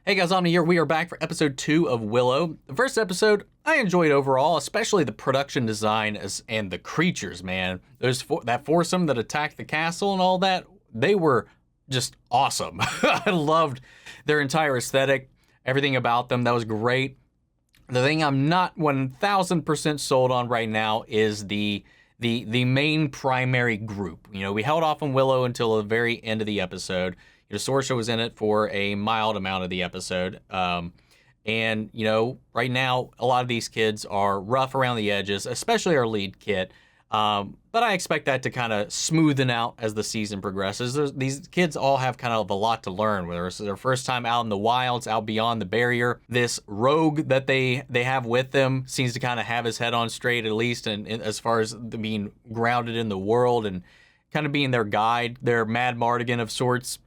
Hey guys, Omni here. We are back for episode 2 of Willow. The first episode, I enjoyed overall, especially the production design and the creatures, man. That foursome that attacked the castle and all that, they were just awesome. I loved their entire aesthetic, everything about them. That was great. The thing I'm not 1000% sold on right now is the main primary group. You know, we held off on Willow until the very end of the episode. You know, Sorsha was in it for a mild amount of the episode. And, you know, right now, a lot of these kids are rough around the edges, especially our lead kid. But I expect that to kind of smoothen out as the season progresses. These kids all have kind of a lot to learn, whether it's their first time out in the wilds, out beyond the barrier. This rogue that they have with them seems to kind of have his head on straight, at least, and as far as being grounded in the world and kind of being their guide, their Mad Mardigan of sorts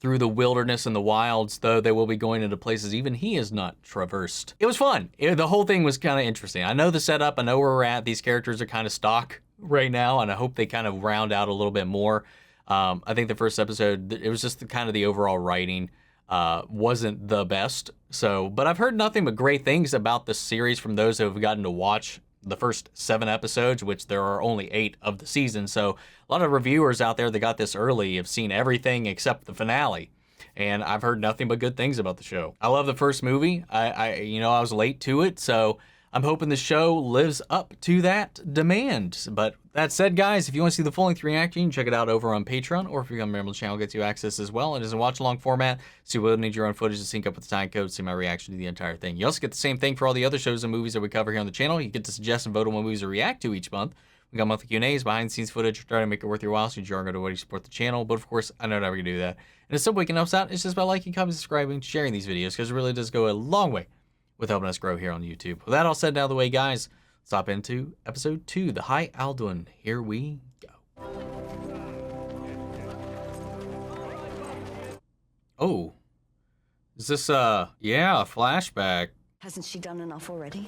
through the wilderness and the wilds, though they will be going into places even he has not traversed. It was fun. The whole thing was kind of interesting. I know the setup, I know where we're at. These characters are kind of stock right now, and I hope they kind of round out a little bit more. I think the first episode, it was just kind of the overall writing wasn't the best. But I've heard nothing but great things about this series from those who have gotten to watch the first 7 episodes, which there are only 8 of the season. So a lot of reviewers out there that got this early have seen everything except the finale. And I've heard nothing but good things about the show. I love the first movie. I was late to it, so I'm hoping the show lives up to that demand. But that said, guys, if you want to see the full-length reaction, check it out over on Patreon, or if you become a member of the channel, gets you access as well. It is a watch-along format, so you will need your own footage to sync up with the time code, see my reaction to the entire thing. You also get the same thing for all the other shows and movies that we cover here on the channel. You get to suggest and vote on what movies to react to each month. We got monthly Q&As, behind-the-scenes footage, trying to make it worth your while, so you are going to way to support the channel. But of course, I know never can do that. And a simple way you can help us out is just by liking, commenting, subscribing, sharing these videos, because it really does go a long way with helping us grow here on YouTube. With that all said, out of the way, guys, let's hop into episode 2, The High Aldwin. Here we go. Oh, is this yeah, a flashback? Hasn't she done enough already?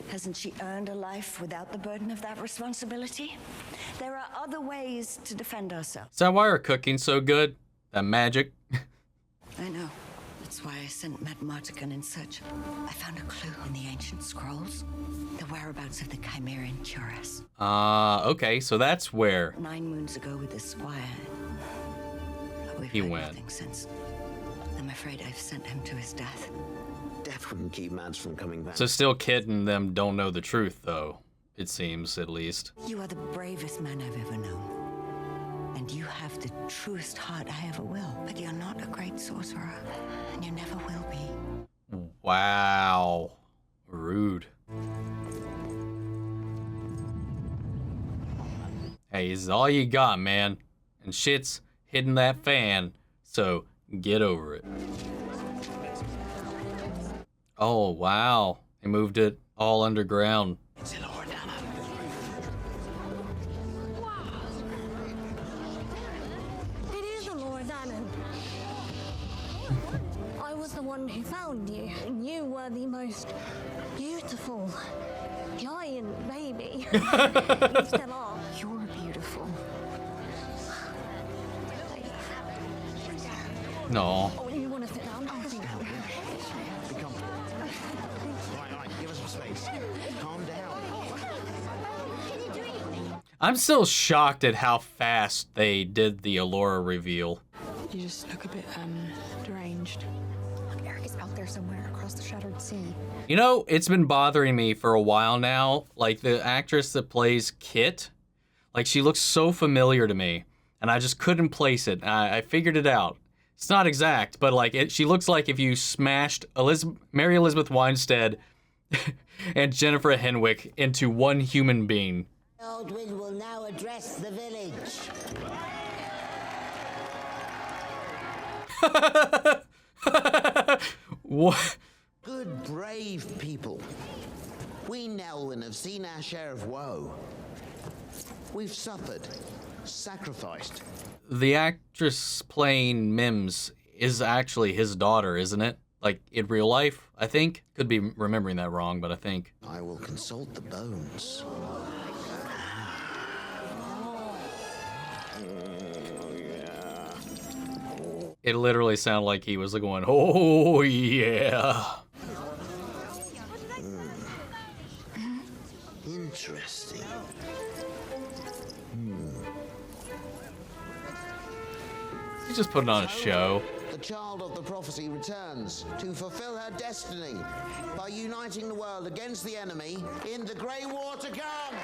Hasn't she earned a life without the burden of that responsibility? There are other ways to defend ourselves. Is that why our cooking's so good? That magic? I know. That's why I sent Mad Mardigan in search. I found a clue in the ancient scrolls. The whereabouts of the Chimerian Cuirass. Okay, so that's where 9 moons ago with the squire. We've he heard went. nothing since. I'm afraid I've sent him to his death. Death wouldn't keep Mads from coming back. So still Kit and them don't know the truth, though. It seems, at least. You are the bravest man I've ever known. And you have the truest heart I ever will. But you're not a great sorcerer. And you never will be. Wow. Rude. Hey, this is all you got, man. And shit's hitting that fan, so get over it. Oh, wow. They moved it all underground. I was the one who found you, and you were the most beautiful giant baby. You still are. You're beautiful. No. Oh, you want to sit down? I'll sit down. Right, give us some space. Calm down. I'm still shocked at how fast they did the Allura reveal. You just look a bit, deranged. Arik is out there somewhere across the Shattered Sea. You know, it's been bothering me for a while now. Like, the actress that plays Kit, like, she looks so familiar to me, and I just couldn't place it. I figured it out. It's not exact, but, like, she looks like if you smashed Mary Elizabeth Winstead and Jennifer Henwick into one human being. Aldwin will now address the village. What? Good, brave people. We Nelwyn have seen our share of woe. We've suffered, sacrificed. The actress playing Mims is actually his daughter, isn't it? Like, in real life, I think. Could be remembering that wrong, but I think. I will consult the bones. It literally sounded like he was going, oh yeah. Interesting. He's just putting on a show. The child of the prophecy returns to fulfill her destiny by uniting the world against the enemy in the Grey War to come.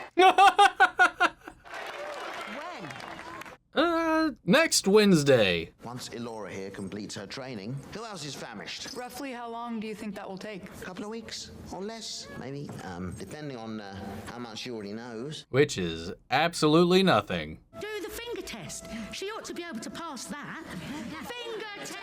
Next Wednesday. Once Elora here completes her training, who else is famished? Roughly how long do you think that will take? A couple of weeks or less, maybe, depending on how much she already knows. Which is absolutely nothing. Do the finger test. She ought to be able to pass that. Finger test!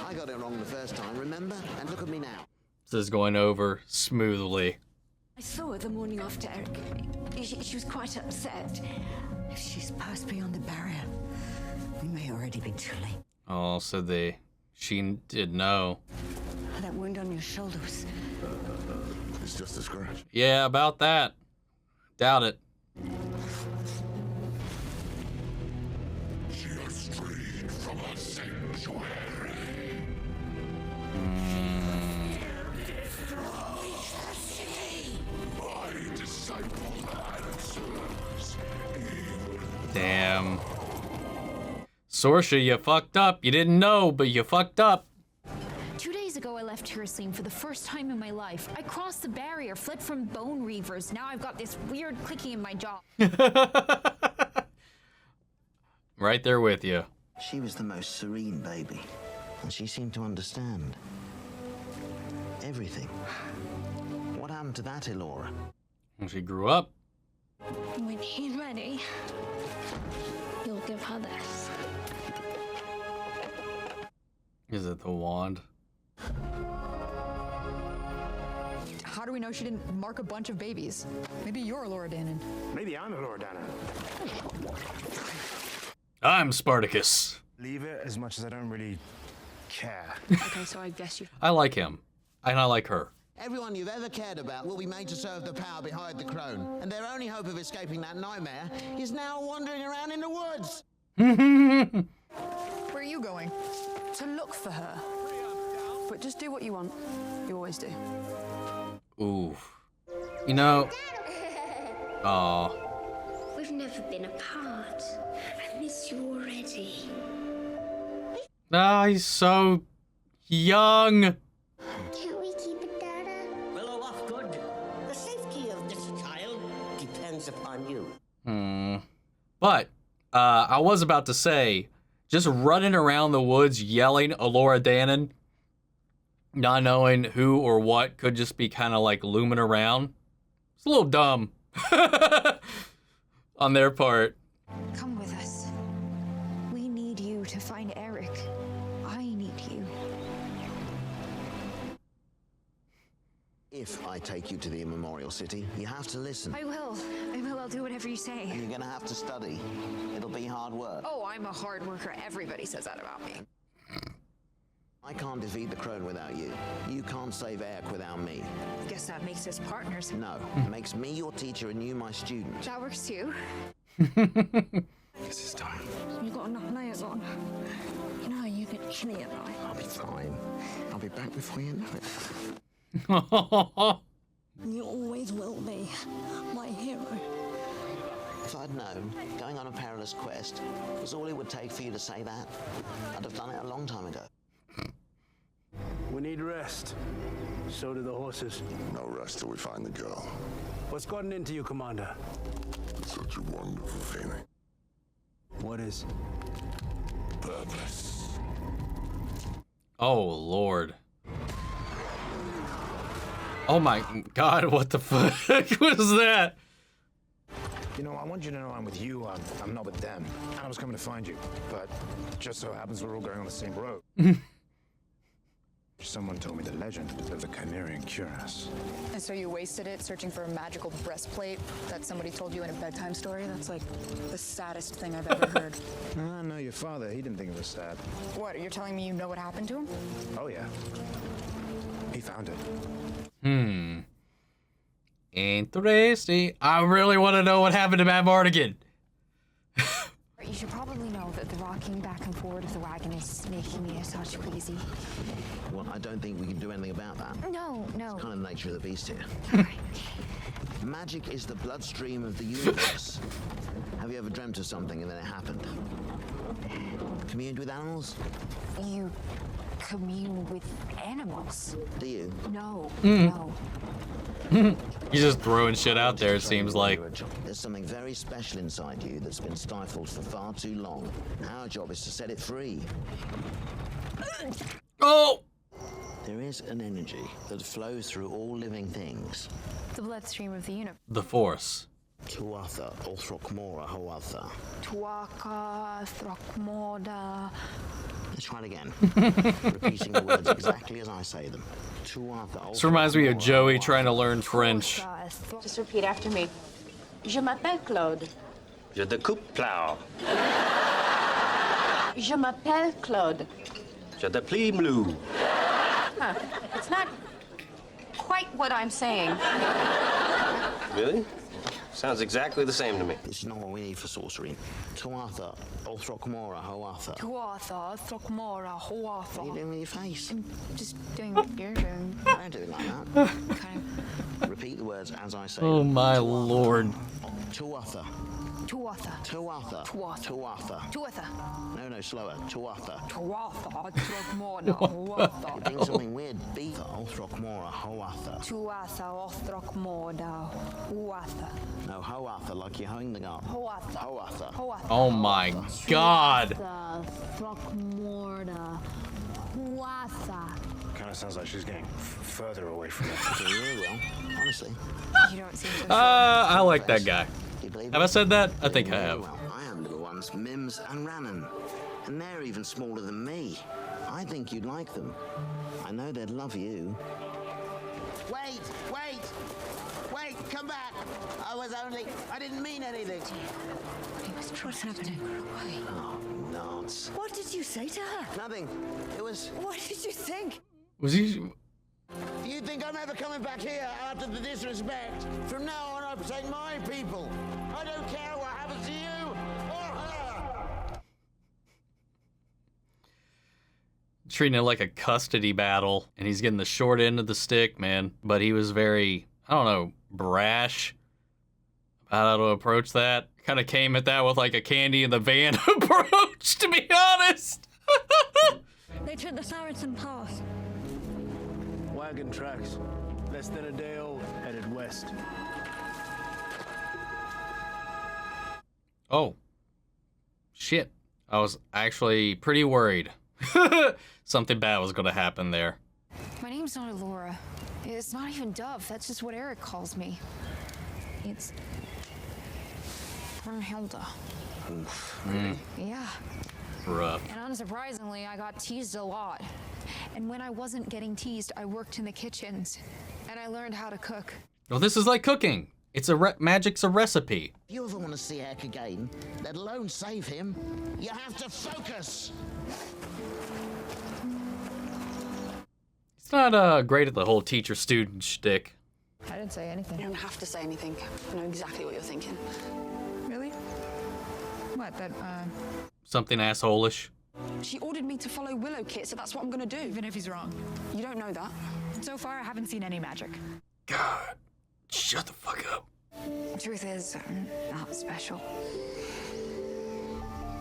I got it wrong the first time, remember? And look at me now. This is going over smoothly. I saw her the morning after Eric. She was quite upset. If she's passed beyond the barrier, we may already be too late. Oh, so she did know. That wound on your shoulder was... It's just a scratch. Yeah, about that. Doubt it. She has strayed from her sanctuary. My disciple answers. Damn. Sorsha, you fucked up. You didn't know, but you fucked up. 2 days ago, I left Tir Asleen for the first time in my life. I crossed the barrier, fled from bone reavers. Now I've got this weird clicking in my jaw. Right there with you. She was the most serene baby, and she seemed to understand everything. What happened to that Elora? When she grew up. When he's ready, you'll give her this. Is it the wand? How do we know she didn't mark a bunch of babies? Maybe you're Laura Dannon. Maybe I'm a Laura Dannon. I'm Spartacus. Leave it as much as I don't really care. Okay, so I guess you... I like him. And I like her. Everyone you've ever cared about will be made to serve the power behind the throne, and their only hope of escaping that nightmare is now wandering around in the woods. Where are you going? To look for her. But just do what you want. You always do. Ooh. You know. Aw. We've never been apart. I miss you already. Ah, he's so young. Can't we keep it, Dada? Willow Ufgood, the safety of this child depends upon you. But, I was about to say, just running around the woods yelling Elora Dannon, not knowing who or what could just be kind of like looming around. It's a little dumb on their part. Come with us. We need you to find Arik. I need you. If I take you to the immemorial city, you have to listen. I will. I'll do whatever you say. You're gonna have to study. It'll be hard work. Oh, I'm a hard worker. Everybody says that about me. I can't defeat the crone without you. You can't save Arik without me. Guess that makes us partners. No, it makes me your teacher and you my student. That works too. This is time. You've got enough layers on. You know you could kill it, right? I'll be fine. I'll be back before you know it. You always will be my hero. If I'd known going on a perilous quest was all it would take for you to say that, I'd have done it a long time ago. We need rest. So do the horses. No rest till we find the girl. What's gotten into you, Commander? Such a wonderful feeling. What is? Purpose. Oh, Lord. Oh my God, what the fuck was that? You know, I want you to know I'm with you. I'm not with them. And I was coming to find you. But just so happens we're all going on the same road. Someone told me the legend of the Chimerian cuirass. And so you wasted it searching for a magical breastplate that somebody told you in a bedtime story? That's like the saddest thing I've ever heard. I know your father. He didn't think it was sad. What, you're telling me you know what happened to him? Oh, yeah. He found it. Interesting. I really want to know what happened to Bavmorda. You should probably know that the rocking back and forward of the wagon is making me a touch queasy. Well, I don't think we can do anything about that. No. It's kind of the nature of the beast here. Magic is the bloodstream of the universe. Have you ever dreamt of something and then it happened? Communed with animals? You commune with animals? Do you? No. He's just throwing shit out there, it seems like. There's something very special inside you that's been stifled for far too long. Our job is to set it free. Oh! There is an energy that flows through all living things. The bloodstream of the universe. The Force. Tuatha, Ulthrockmora, Hoatha. Tuaka, Throckmorda. Let's try it again. Repeating the words exactly as I say them. Tuatha, This reminds me of Joey trying to learn French. Just repeat after me. Je m'appelle Claude. Je découpe plow. Je m'appelle Claude. Je déplie blue. Huh. It's not quite what I'm saying. Really? Sounds exactly the same to me. This is not what we need for sorcery. Tuatha, Ulthrockmora, Hoatha. Tuatha, Throckmora, Hoatha. What are you doing with your face? I'm just doing what you're doing. Don't do it like that. Repeat the words as I say. Oh my lord. Tuatha. Tuatha. Tuatha. Tuatha. Tuatha. No, slower. Tuatha. Tuatha, Throckmorda, Hoatha. You're doing something weird. Beat Ulthrockmora, Hoatha. Tuatha, Throckmorda, Hoatha. No, Hoatha, like you're hoeing the garden. Hoatha. Hoatha. Hoatha. Oh my god. Throckmorda. Huatha. Kind of sounds like she's getting further away from it. Doing really well, honestly. You don't seem so I like that guy. Have I said that? I think I have. Well, I have little ones, Mims and Rannan. And they're even smaller than me. I think you'd like them. I know they'd love you. Wait! Come back! I didn't mean anything. What's happening? Oh, nuts. What did you say to her? Nothing. It was... What did you think? Was he... You think I'm ever coming back here after the disrespect? From now on, I protect my people. I don't care what happens to you or her. Treating it like a custody battle, and he's getting the short end of the stick, man. But he was very, I don't know, brash about how to approach that. Kind of came at that with like a candy in the van approach, to be honest. They took the Saracen Pass. Wagon tracks. Less than a day old, headed west. Oh. Shit. I was actually pretty worried. Something bad was gonna happen there. My name's not Allura. It's not even Dove. That's just what Arik calls me. It's... Brunhilde. Yeah. Rough. And unsurprisingly, I got teased a lot. And when I wasn't getting teased, I worked in the kitchens. And I learned how to cook. Well, this is like cooking. It's magic's a recipe. If you ever want to see Arik again, let alone save him, you have to focus. It's not great at the whole teacher-student shtick. I didn't say anything. You don't have to say anything. I know exactly what you're thinking. Really? What, that, Something asshole-ish. She ordered me to follow Willow Kit, so that's what I'm gonna do. Even if he's wrong. You don't know that. So far, I haven't seen any magic. God, shut the fuck up. Truth is, I'm not special.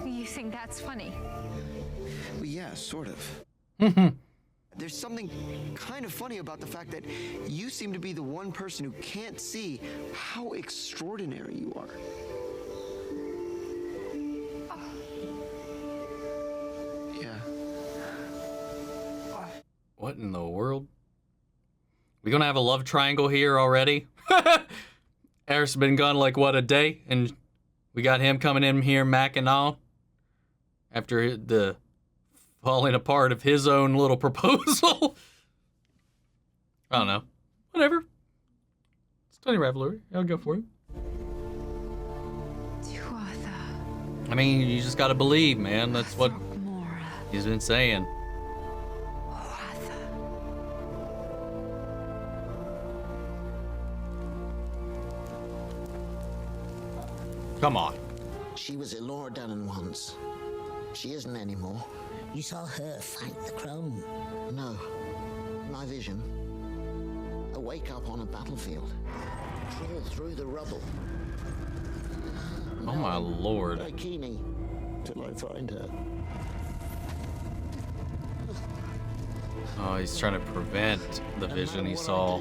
You think that's funny? Well, yeah, sort of. There's something kind of funny about the fact that you seem to be the one person who can't see how extraordinary you are. Yeah. What in the world? We gonna have a love triangle here already? Eric's been gone like, what, a day? And we got him coming in here macking on? After the falling apart of his own little proposal. I don't know. Whatever. It's Tony Revolori. I'll go for it. I mean, you just gotta believe, man. That's what he's been saying. Come on. She was Elora Danan once. She isn't anymore. You saw her fight the crone? No. My vision. I wake up on a battlefield. Crawl through the rubble. Oh my lord. Bikini. Till I find her. Oh, he's trying to prevent the vision he saw.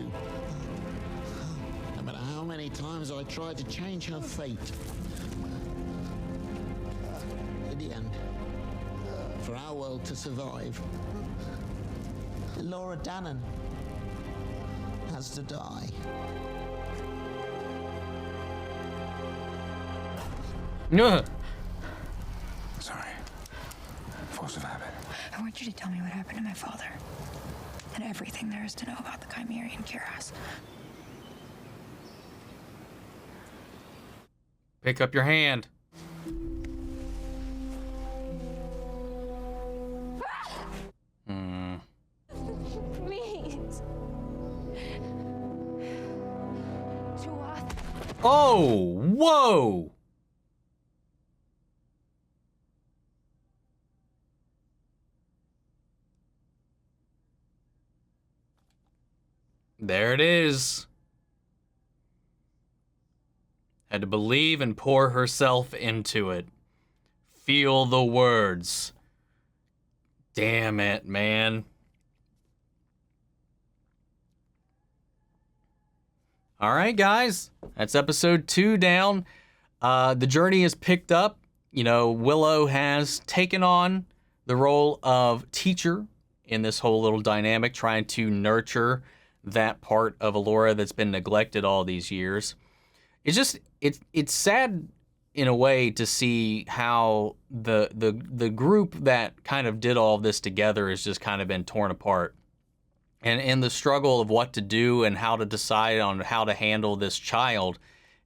No matter how many times I tried to change her fate. In the end, for our world to survive, Elora Danan has to die. Sorry. Force of habit. I want you to tell me what happened to my father. And everything there is to know about the Chimerian cuirass. Pick up your hand. Please. Oh, whoa. There it is. Had to believe and pour herself into it. Feel the words. Damn it, man. All right, guys. That's episode 2 down. The journey is picked up. You know, Willow has taken on the role of teacher in this whole little dynamic, trying to nurture that part of Elora that's been neglected all these years. It's just, it's sad in a way to see how the group that kind of did all of this together has just kind of been torn apart. And the struggle of what to do and how to decide on how to handle this child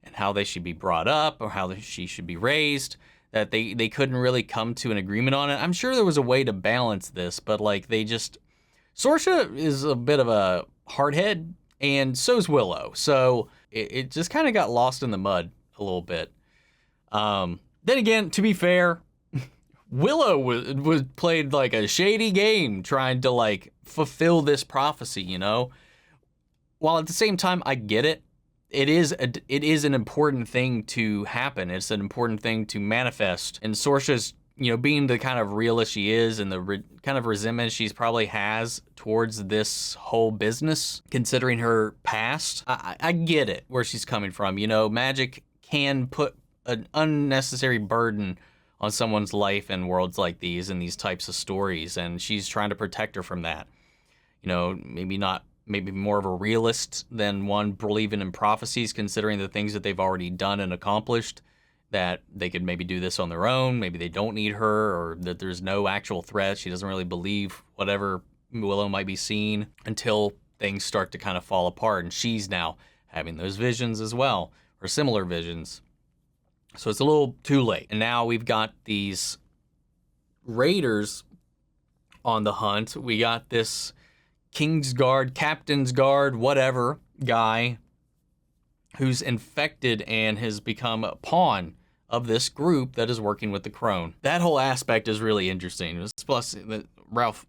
and how they should be brought up or how she should be raised, that they couldn't really come to an agreement on it. I'm sure there was a way to balance this, but like they just, Sorsha is a bit of a hardhead and so's Willow. So it just kind of got lost in the mud a little bit. Then again, to be fair, Willow was played like a shady game trying to like fulfill this prophecy, you know? While at the same time, I get it. It is an important thing to happen. It's an important thing to manifest. And Sorsha's, you know, being the kind of realist she is and the kind of resentment she's probably has towards this whole business, considering her past, I get it where she's coming from. You know, magic can put an unnecessary burden on someone's life in worlds like these and these types of stories, and she's trying to protect her from that. You know, maybe more of a realist than one believing in prophecies, considering the things that they've already done and accomplished, that they could maybe do this on their own, maybe they don't need her, or that there's no actual threat. She doesn't really believe whatever Willow might be seeing until things start to kind of fall apart, and she's now having those visions as well, or similar visions. So it's a little too late. And now we've got these raiders on the hunt. We got this King's Guard, Captain's Guard, whatever guy who's infected and has become a pawn of this group that is working with the crone. That whole aspect is really interesting. Plus, Ralph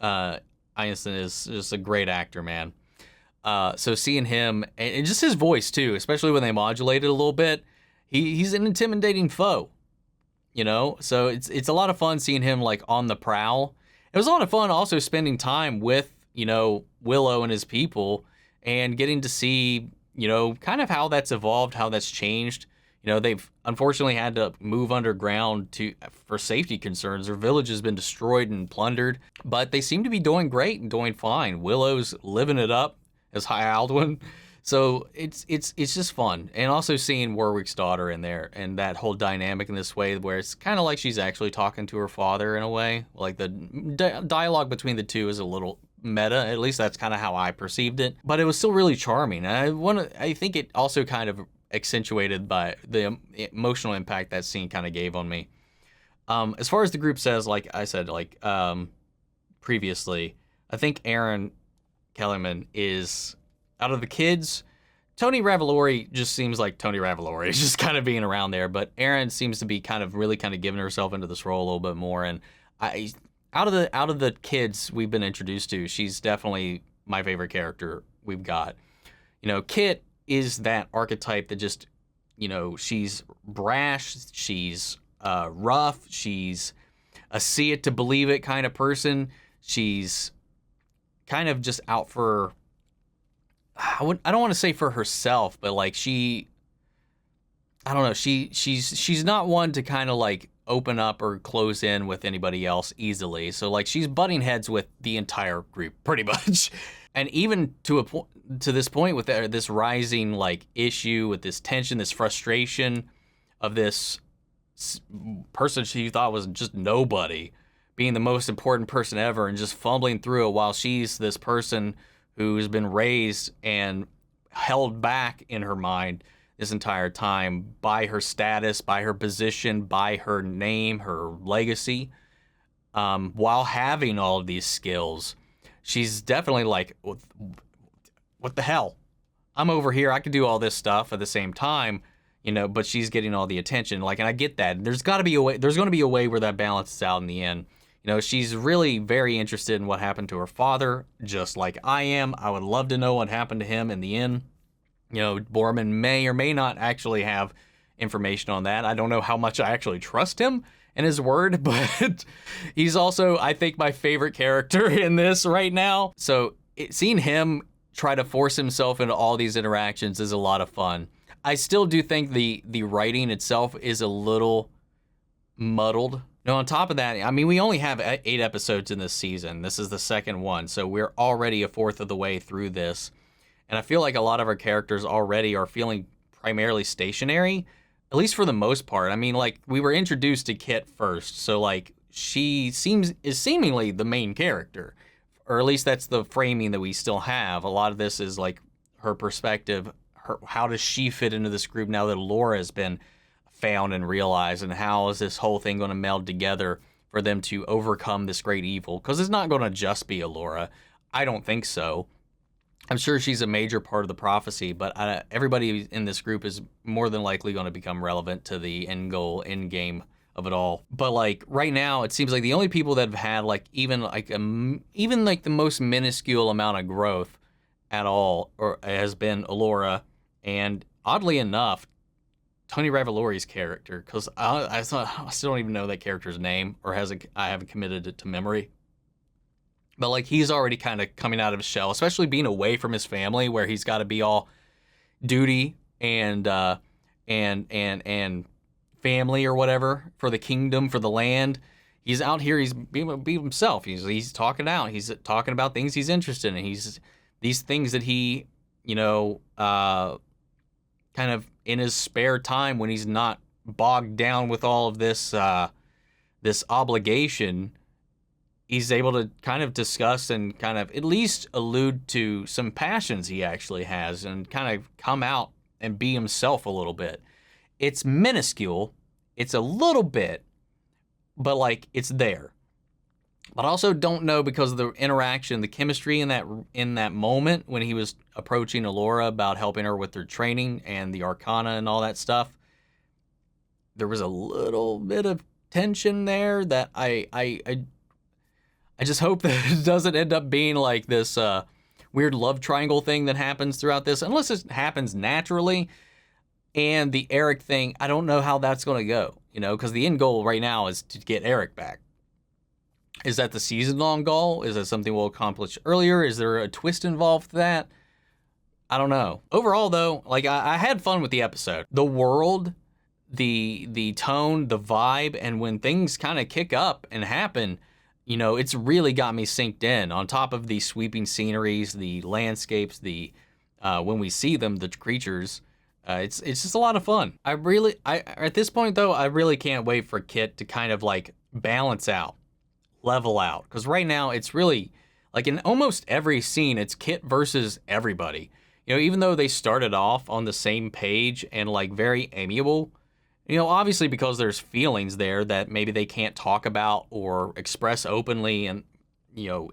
Ineson is just a great actor, man. So seeing him, and just his voice too, especially when they modulate it a little bit, he's an intimidating foe, you know? So it's a lot of fun seeing him like on the prowl. It was a lot of fun also spending time with, you know, Willow and his people and getting to see, you know, kind of how that's evolved, how that's changed. You know, they've unfortunately had to move underground for safety concerns. Their village has been destroyed and plundered, but they seem to be doing great and doing fine. Willow's living it up as High Aldwin. So it's just fun. And also seeing Warwick's daughter in there and that whole dynamic in this way where it's kind of like she's actually talking to her father in a way. Like the dialogue between the two is a little meta. At least that's kind of how I perceived it. But it was still really charming. And I think it also kind of accentuated by the emotional impact that scene kind of gave on me. As far as the group says, like I said, previously, I think Erin Kellyman is, out of the kids, Tony Revolori just seems like Tony Revolori. He's just kind of being around there. But Erin seems to be really giving herself into this role a little bit more. And out of the kids we've been introduced to, she's definitely my favorite character we've got. Kit is that archetype that just, she's brash, she's rough, she's a see it to believe it kind of person. She's kind of just out for, I don't want to say for herself, but like I don't know, she's not one to kind of like open up or close in with anybody else easily. So like she's butting heads with the entire group pretty much. And even to this point with this rising like issue, with this tension, this frustration of this person she thought was just nobody being the most important person ever and just fumbling through it while she's this person who's been raised and held back in her mind this entire time by her status, by her position, by her name, her legacy, while having all of these skills. She's definitely like, what the hell? I'm over here. I could do all this stuff at the same time, but she's getting all the attention. Like, and I get that. There's got to be a way. There's going to be a way where that balances out in the end. She's really very interested in what happened to her father, just like I am. I would love to know what happened to him in the end. Boorman may or may not actually have information on that. I don't know how much I actually trust him and his word, but he's also, I think, my favorite character in this right now. So seeing him try to force himself into all these interactions is a lot of fun. I still do think the writing itself is a little muddled. Now, on top of that, I mean, we only have 8 episodes in this season. This is the second one, so we're already a fourth of the way through this. And I feel like a lot of our characters already are feeling primarily stationary, at least for the most part. I mean, like, we were introduced to Kit first, so, like, she is seemingly the main character. Or at least that's the framing that we still have. A lot of this is, like, her perspective. How does she fit into this group now that Laura has been found and realized, and how is this whole thing going to meld together for them to overcome this great evil? Because it's not going to just be Allura. I don't think so. I'm sure she's a major part of the prophecy, but everybody in this group is more than likely going to become relevant to the end goal, end game of it all. But like right now, it seems like the only people that have had like even the most minuscule amount of growth at all has been Allura, and oddly enough, Tony Revolori's character, because I still don't even know that character's name, or I haven't committed it to memory. But like he's already kind of coming out of his shell, especially being away from his family, where he's got to be all duty and family or whatever for the kingdom, for the land. He's out here. He's being himself. He's talking out. He's talking about things he's interested in. He's these things that he, kind of in his spare time when he's not bogged down with all of this this obligation, he's able to kind of discuss and kind of at least allude to some passions he actually has and kind of come out and be himself a little bit. It's minuscule. It's a little bit, but like it's there. But I also don't know, because of the interaction, the chemistry in that moment when he was approaching Allura about helping her with her training and the Arcana and all that stuff. There was a little bit of tension there that I just hope that it doesn't end up being like this weird love triangle thing that happens throughout this, unless it happens naturally. And the Arik thing, I don't know how that's going to go, because the end goal right now is to get Arik back. Is that the season-long goal? Is that something we'll accomplish earlier? Is there a twist involved with that? I don't know. Overall, though, like I had fun with the episode. The world, the tone, the vibe, and when things kind of kick up and happen, it's really got me synced in. On top of the sweeping sceneries, the landscapes, the when we see them, the creatures. It's just a lot of fun. At this point though, I really can't wait for Kit to kind of like balance out, level out. Because right now it's really like in almost every scene, it's Kit versus everybody. You know, even though they started off on the same page and like very amiable, you know, obviously because there's feelings there that maybe they can't talk about or express openly and, you know,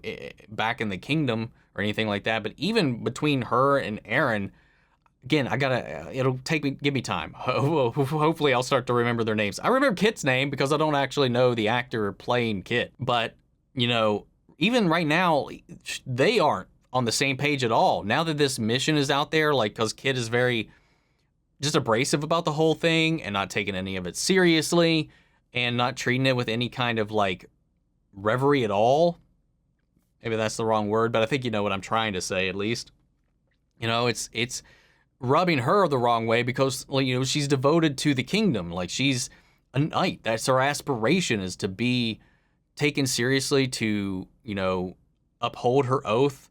back in the kingdom or anything like that. But even between her and Erin, again, it'll give me time. Hopefully I'll start to remember their names. I remember Kit's name because I don't actually know the actor playing Kit. But, you know, even right now, they aren't on the same page at all. Now that this mission is out there, like, because Kit is very just abrasive about the whole thing and not taking any of it seriously and not treating it with any kind of, like, reverie at all. Maybe that's the wrong word, but I think you know what I'm trying to say at least. You know, it's rubbing her the wrong way because, you know, she's devoted to the kingdom. Like, she's a knight. That's her aspiration, is to be taken seriously, to, you know, uphold her oath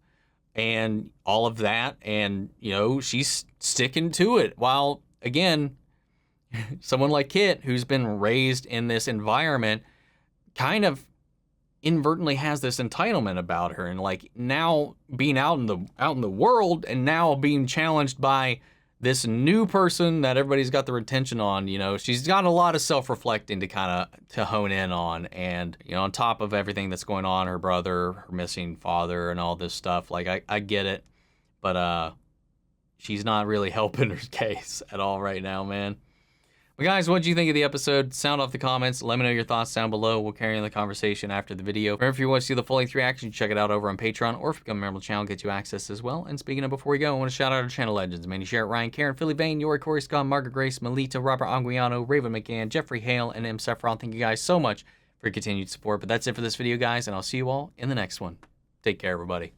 and all of that. And, you know, she's sticking to it. While, again, someone like Kit, who's been raised in this environment, kind of inadvertently has this entitlement about her, and like now being out in the world and now being challenged by this new person that everybody's got their attention on. You know, she's got a lot of self-reflecting to hone in on. And, you know, on top of everything that's going on, her brother, her missing father, and all this stuff, like I get it, but she's not really helping her case at all right now, man. But guys, what did you think of the episode? Sound off the comments. Let me know your thoughts down below. We'll carry on the conversation after the video. Remember, if you want to see the full-length reaction, check it out over on Patreon, or if you become a member of the channel, get you access as well. And speaking of, before we go, I want to shout out our channel legends: Manny Sherritt, Ryan, Karen, Philly Vane, Yori, Corey Scott, Margaret Grace, Melita, Robert Anguiano, Raven McGann, Jeffrey Hale, and M. Sephiroth. Thank you guys so much for your continued support. But that's it for this video, guys, and I'll see you all in the next one. Take care, everybody.